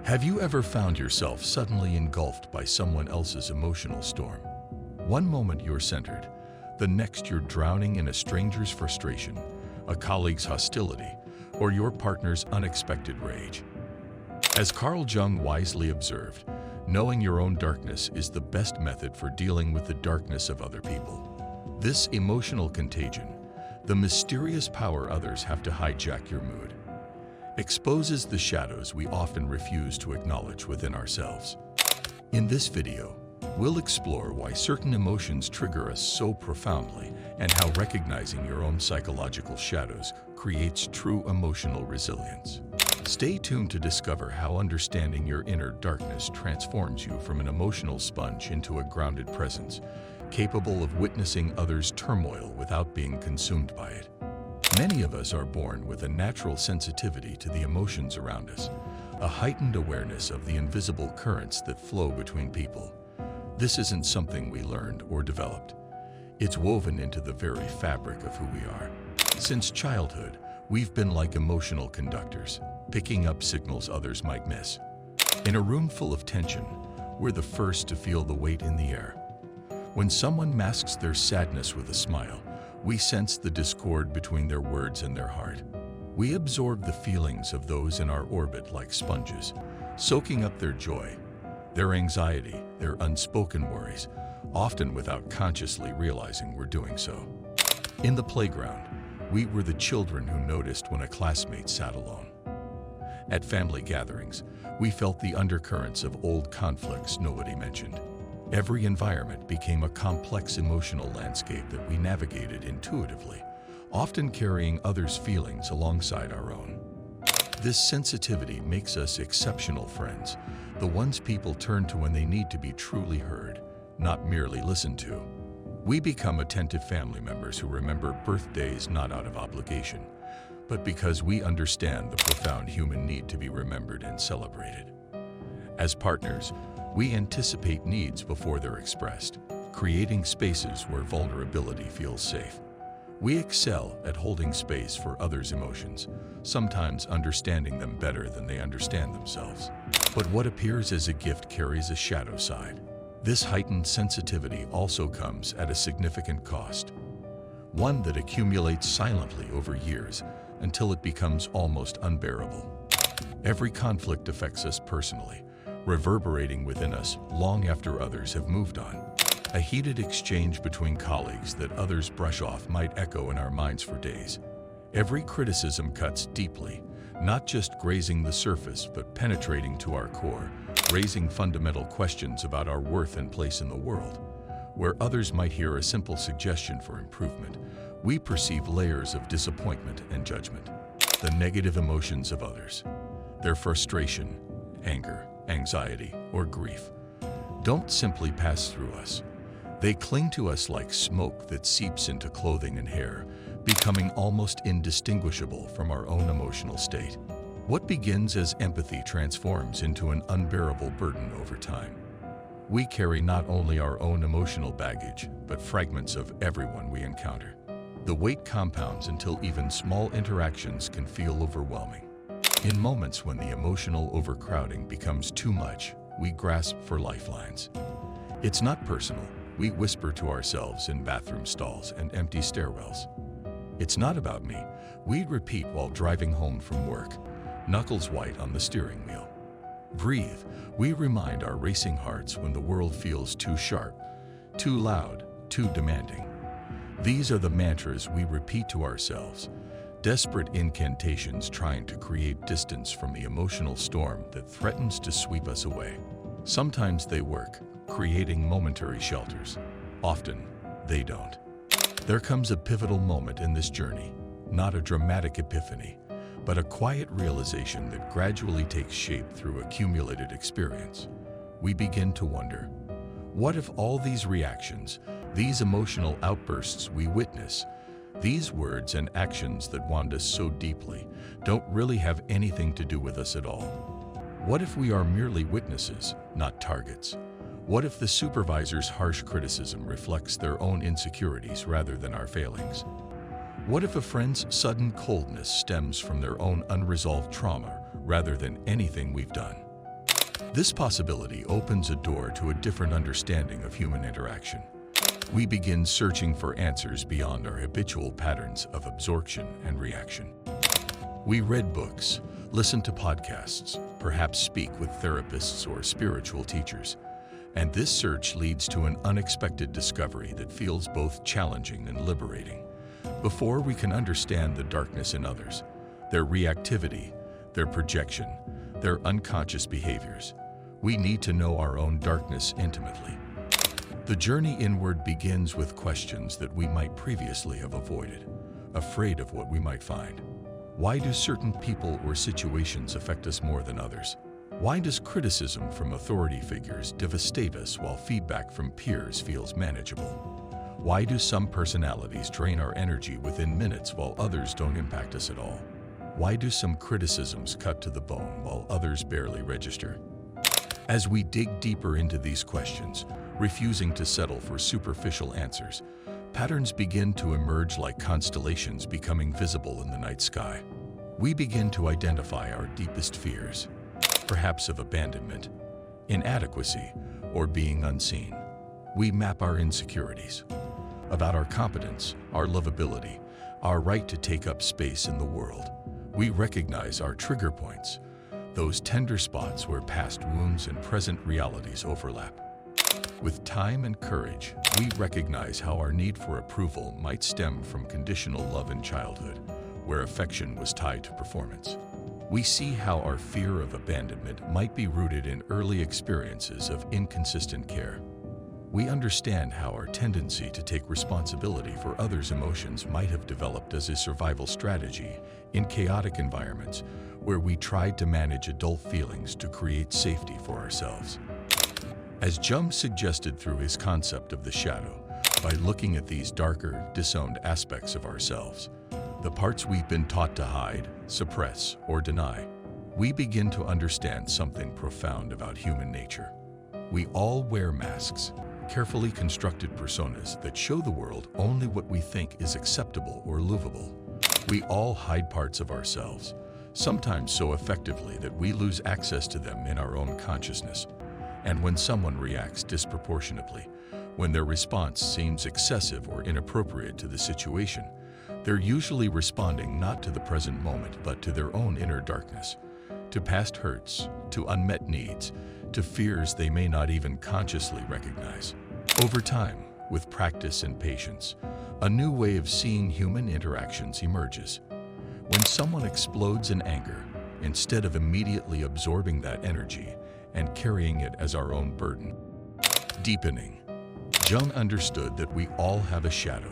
Have you ever found yourself suddenly engulfed by someone else's emotional storm? One moment you're centered, the next you're drowning in a stranger's frustration, a colleague's hostility, or your partner's unexpected rage. As Carl Jung wisely observed, knowing your own darkness is the best method for dealing with the darkness of other people. This emotional contagion, the mysterious power others have to hijack your mood, exposes the shadows we often refuse to acknowledge within ourselves. In this video, we'll explore why certain emotions trigger us so profoundly and how recognizing your own psychological shadows creates true emotional resilience. Stay tuned to discover how understanding your inner darkness transforms you from an emotional sponge into a grounded presence, capable of witnessing others' turmoil without being consumed by it. Many of us are born with a natural sensitivity to the emotions around us, a heightened awareness of the invisible currents that flow between people. This isn't something we learned or developed. It's woven into the very fabric of who we are. Since childhood, we've been like emotional conductors, picking up signals others might miss. In a room full of tension, we're the first to feel the weight in the air. When someone masks their sadness with a smile, we sense the discord between their words and their heart. We absorb the feelings of those in our orbit like sponges, soaking up their joy, their anxiety, their unspoken worries, often without consciously realizing we're doing so. In the playground, we were the children who noticed when a classmate sat alone. At family gatherings, we felt the undercurrents of old conflicts nobody mentioned. Every environment became a complex emotional landscape that we navigated intuitively, often carrying others' feelings alongside our own. This sensitivity makes us exceptional friends, the ones people turn to when they need to be truly heard, not merely listened to. We become attentive family members who remember birthdays not out of obligation, but because we understand the profound human need to be remembered and celebrated. As partners, we anticipate needs before they're expressed, creating spaces where vulnerability feels safe. We excel at holding space for others' emotions, sometimes understanding them better than they understand themselves. But what appears as a gift carries a shadow side. This heightened sensitivity also comes at a significant cost, one that accumulates silently over years until it becomes almost unbearable. Every conflict affects us personally, reverberating within us long after others have moved on. A heated exchange between colleagues that others brush off might echo in our minds for days. Every criticism cuts deeply, not just grazing the surface but penetrating to our core, raising fundamental questions about our worth and place in the world. Where others might hear a simple suggestion for improvement, we perceive layers of disappointment and judgment. The negative emotions of others, their frustration, anger, anxiety, or grief, don't simply pass through us. They cling to us like smoke that seeps into clothing and hair, becoming almost indistinguishable from our own emotional state. What begins as empathy transforms into an unbearable burden over time. We carry not only our own emotional baggage, but fragments of everyone we encounter. The weight compounds until even small interactions can feel overwhelming. In moments when the emotional overcrowding becomes too much, we grasp for lifelines. It's not personal. We whisper to ourselves in bathroom stalls and empty stairwells. It's not about me. We repeat while driving home from work, knuckles white on the steering wheel. Breathe. We remind our racing hearts when the world feels too sharp, too loud, too demanding. These are the mantras we repeat to ourselves, desperate incantations trying to create distance from the emotional storm that threatens to sweep us away. Sometimes they work, creating momentary shelters. Often, they don't. There comes a pivotal moment in this journey, not a dramatic epiphany, but a quiet realization that gradually takes shape through accumulated experience. We begin to wonder, what if all these reactions, these emotional outbursts we witness, these words and actions that wound us so deeply, don't really have anything to do with us at all? What if we are merely witnesses, not targets? What if the supervisor's harsh criticism reflects their own insecurities rather than our failings? What if a friend's sudden coldness stems from their own unresolved trauma rather than anything we've done? This possibility opens a door to a different understanding of human interaction. We begin searching for answers beyond our habitual patterns of absorption and reaction. We read books, listen to podcasts, perhaps speak with therapists or spiritual teachers, and this search leads to an unexpected discovery that feels both challenging and liberating. Before we can understand the darkness in others, their reactivity, their projection, their unconscious behaviors, we need to know our own darkness intimately. The journey inward begins with questions that we might previously have avoided, afraid of what we might find. Why do certain people or situations affect us more than others? Why does criticism from authority figures devastate us while feedback from peers feels manageable? Why do some personalities drain our energy within minutes while others don't impact us at all? Why do some criticisms cut to the bone while others barely register? As we dig deeper into these questions, refusing to settle for superficial answers, patterns begin to emerge like constellations becoming visible in the night sky. We begin to identify our deepest fears, perhaps of abandonment, inadequacy, or being unseen. We map our insecurities about our competence, our lovability, our right to take up space in the world. We recognize our trigger points, those tender spots where past wounds and present realities overlap. With time and courage, we recognize how our need for approval might stem from conditional love in childhood, where affection was tied to performance. We see how our fear of abandonment might be rooted in early experiences of inconsistent care. We understand how our tendency to take responsibility for others' emotions might have developed as a survival strategy in chaotic environments where we tried to manage adult feelings to create safety for ourselves. As Jung suggested through his concept of the shadow, by looking at these darker, disowned aspects of ourselves, the parts we've been taught to hide, suppress, or deny, we begin to understand something profound about human nature. We all wear masks, carefully constructed personas that show the world only what we think is acceptable or lovable. We all hide parts of ourselves, sometimes so effectively that we lose access to them in our own consciousness. And when someone reacts disproportionately, when their response seems excessive or inappropriate to the situation, they're usually responding not to the present moment but to their own inner darkness, to past hurts, to unmet needs, to fears they may not even consciously recognize. Over time, with practice and patience, a new way of seeing human interactions emerges. When someone explodes in anger, instead of immediately absorbing that energy and carrying it as our own burden. Deepening. Jung understood that we all have a shadow,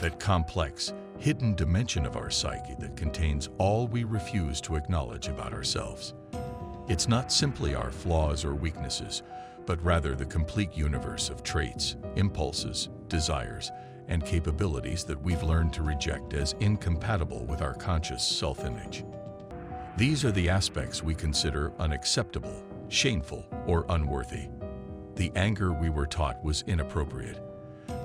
that complex, hidden dimension of our psyche that contains all we refuse to acknowledge about ourselves. It's not simply our flaws or weaknesses, but rather the complete universe of traits, impulses, desires, and capabilities that we've learned to reject as incompatible with our conscious self-image. These are the aspects we consider unacceptable, shameful, or unworthy. The anger we were taught was inappropriate.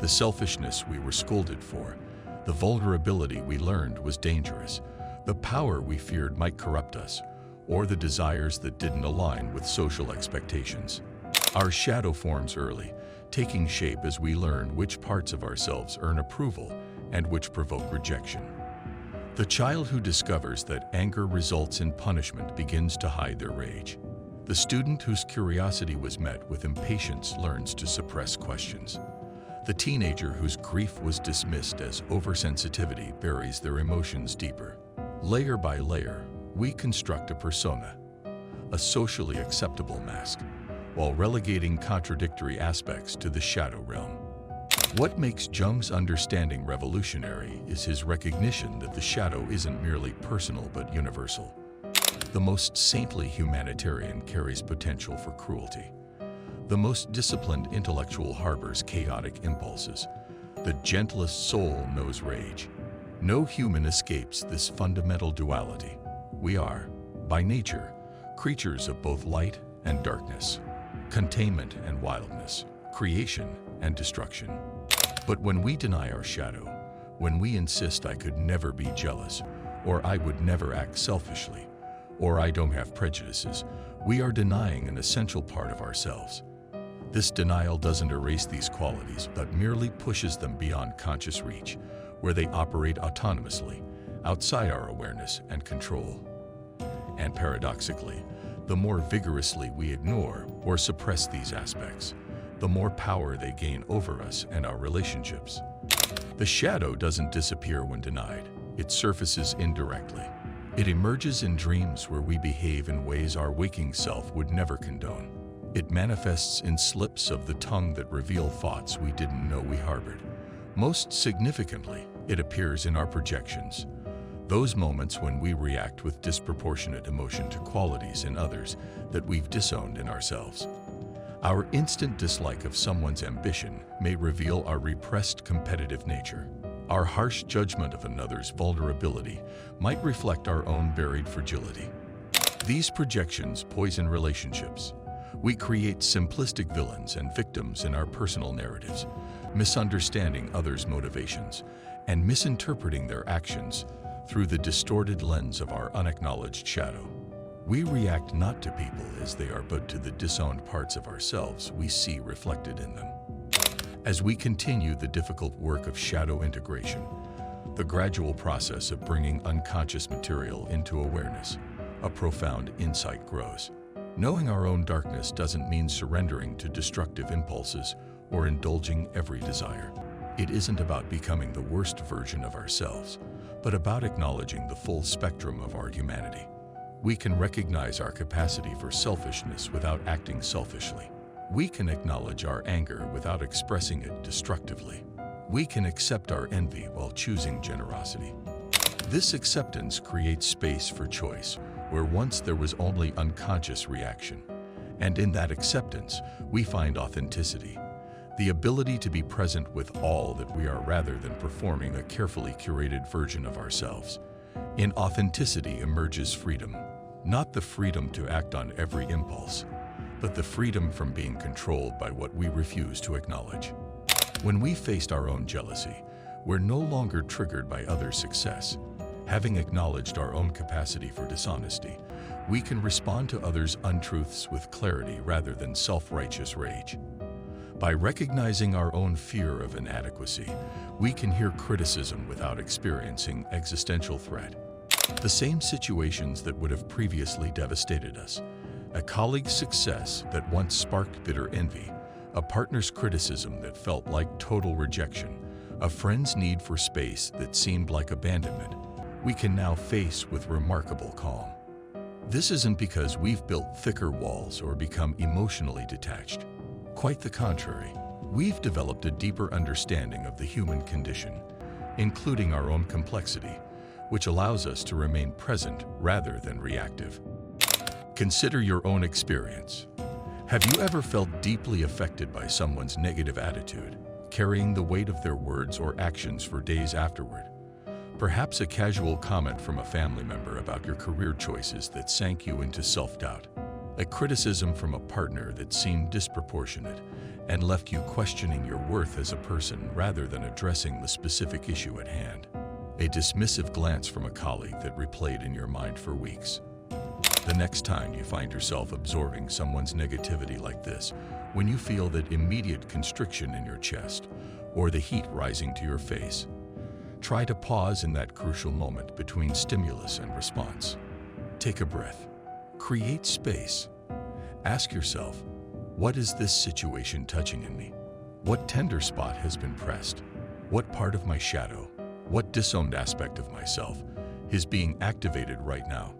The selfishness we were scolded for. The vulnerability we learned was dangerous. The power we feared might corrupt us, or the desires that didn't align with social expectations. Our shadow forms early, taking shape as we learn which parts of ourselves earn approval and which provoke rejection. The child who discovers that anger results in punishment begins to hide their rage. The student whose curiosity was met with impatience learns to suppress questions. The teenager whose grief was dismissed as oversensitivity buries their emotions deeper. Layer by layer, we construct a persona, a socially acceptable mask, while relegating contradictory aspects to the shadow realm. What makes Jung's understanding revolutionary is his recognition that the shadow isn't merely personal but universal. The most saintly humanitarian carries potential for cruelty. The most disciplined intellectual harbors chaotic impulses. The gentlest soul knows rage. No human escapes this fundamental duality. We are, by nature, creatures of both light and darkness, containment and wildness, creation and destruction. But when we deny our shadow, when we insist I could never be jealous, or I would never act selfishly, or I don't have prejudices, we are denying an essential part of ourselves. This denial doesn't erase these qualities, but merely pushes them beyond conscious reach, where they operate autonomously, outside our awareness and control. And paradoxically, the more vigorously we ignore or suppress these aspects, the more power they gain over us and our relationships. The shadow doesn't disappear when denied. It surfaces indirectly. It emerges in dreams where we behave in ways our waking self would never condone. It manifests in slips of the tongue that reveal thoughts we didn't know we harbored. Most significantly, it appears in our projections. Those moments when we react with disproportionate emotion to qualities in others that we've disowned in ourselves. Our instant dislike of someone's ambition may reveal our repressed competitive nature. Our harsh judgment of another's vulnerability might reflect our own buried fragility. These projections poison relationships. We create simplistic villains and victims in our personal narratives, misunderstanding others' motivations and misinterpreting their actions through the distorted lens of our unacknowledged shadow. We react not to people as they are, but to the disowned parts of ourselves we see reflected in them. As we continue the difficult work of shadow integration, the gradual process of bringing unconscious material into awareness, a profound insight grows. Knowing our own darkness doesn't mean surrendering to destructive impulses or indulging every desire. It isn't about becoming the worst version of ourselves, but about acknowledging the full spectrum of our humanity. We can recognize our capacity for selfishness without acting selfishly. We can acknowledge our anger without expressing it destructively. We can accept our envy while choosing generosity. This acceptance creates space for choice, where once there was only unconscious reaction. And in that acceptance, we find authenticity, the ability to be present with all that we are rather than performing a carefully curated version of ourselves. In authenticity emerges freedom, not the freedom to act on every impulse, but the freedom from being controlled by what we refuse to acknowledge. When we faced our own jealousy, we're no longer triggered by others' success. Having acknowledged our own capacity for dishonesty, we can respond to others' untruths with clarity rather than self-righteous rage. By recognizing our own fear of inadequacy, we can hear criticism without experiencing existential threat. The same situations that would have previously devastated us, a colleague's success that once sparked bitter envy, a partner's criticism that felt like total rejection, a friend's need for space that seemed like abandonment, we can now face with remarkable calm. This isn't because we've built thicker walls or become emotionally detached. Quite the contrary, we've developed a deeper understanding of the human condition, including our own complexity, which allows us to remain present rather than reactive. Consider your own experience. Have you ever felt deeply affected by someone's negative attitude, carrying the weight of their words or actions for days afterward? Perhaps a casual comment from a family member about your career choices that sank you into self-doubt. A criticism from a partner that seemed disproportionate and left you questioning your worth as a person rather than addressing the specific issue at hand. A dismissive glance from a colleague that replayed in your mind for weeks. The next time you find yourself absorbing someone's negativity like this, when you feel that immediate constriction in your chest or the heat rising to your face, try to pause in that crucial moment between stimulus and response. Take a breath. Create space. Ask yourself, what is this situation touching in me? What tender spot has been pressed? What part of my shadow, what disowned aspect of myself is being activated right now?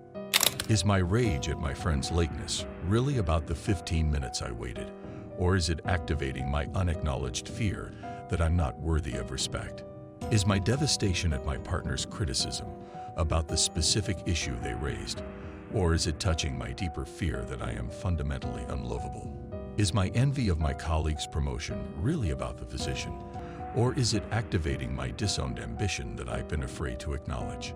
Is my rage at my friend's lateness really about the 15 minutes I waited? Or is it activating my unacknowledged fear that I'm not worthy of respect? Is my devastation at my partner's criticism about the specific issue they raised? Or is it touching my deeper fear that I am fundamentally unlovable? Is my envy of my colleague's promotion really about the position? Or is it activating my disowned ambition that I've been afraid to acknowledge?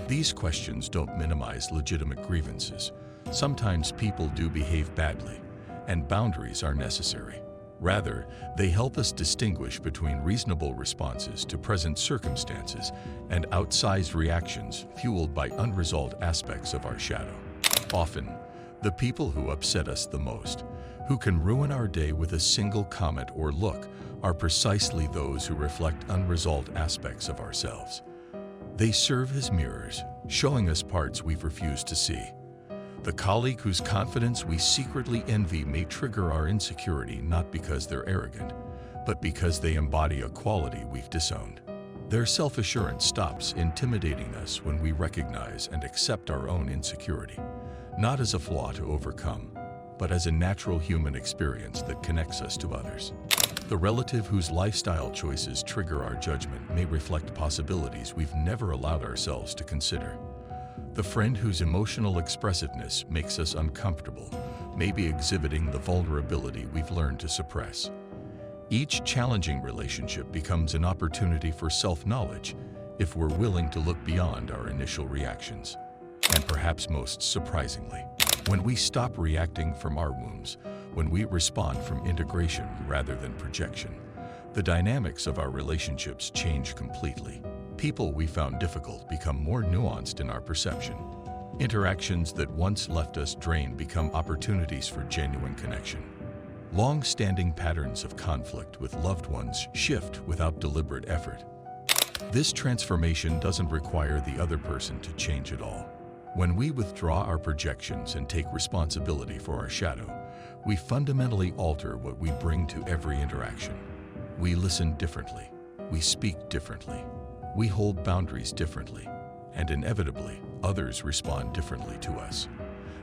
These questions don't minimize legitimate grievances. Sometimes people do behave badly, and boundaries are necessary. Rather, they help us distinguish between reasonable responses to present circumstances and outsized reactions fueled by unresolved aspects of our shadow. Often, the people who upset us the most, who can ruin our day with a single comment or look, are precisely those who reflect unresolved aspects of ourselves. They serve as mirrors, showing us parts we've refused to see. The colleague whose confidence we secretly envy may trigger our insecurity not because they're arrogant, but because they embody a quality we've disowned. Their self-assurance stops intimidating us when we recognize and accept our own insecurity, not as a flaw to overcome, but as a natural human experience that connects us to others. The relative whose lifestyle choices trigger our judgment may reflect possibilities we've never allowed ourselves to consider. The friend whose emotional expressiveness makes us uncomfortable may be exhibiting the vulnerability we've learned to suppress. Each challenging relationship becomes an opportunity for self-knowledge if we're willing to look beyond our initial reactions. And perhaps most surprisingly, when we stop reacting from our wounds, when we respond from integration rather than projection, the dynamics of our relationships change completely. People we found difficult become more nuanced in our perception. Interactions that once left us drained become opportunities for genuine connection. Long-standing patterns of conflict with loved ones shift without deliberate effort. This transformation doesn't require the other person to change at all. When we withdraw our projections and take responsibility for our shadow, we fundamentally alter what we bring to every interaction. We listen differently. We speak differently. We hold boundaries differently. And inevitably, others respond differently to us.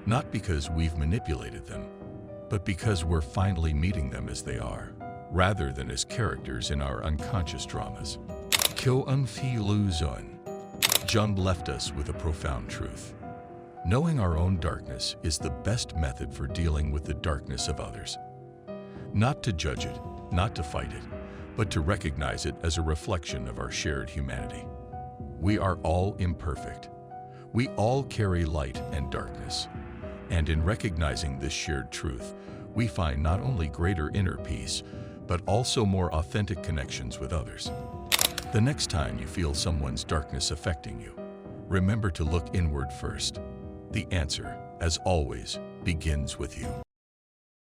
Not because we've manipulated them, but because we're finally meeting them as they are, rather than as characters in our unconscious dramas. Kyo Un-Fi Lu-Zun. Jung left us with a profound truth. Knowing our own darkness is the best method for dealing with the darkness of others. Not to judge it, not to fight it, but to recognize it as a reflection of our shared humanity. We are all imperfect. We all carry light and darkness. And in recognizing this shared truth, we find not only greater inner peace, but also more authentic connections with others. The next time you feel someone's darkness affecting you, remember to look inward first. The answer, as always, begins with you.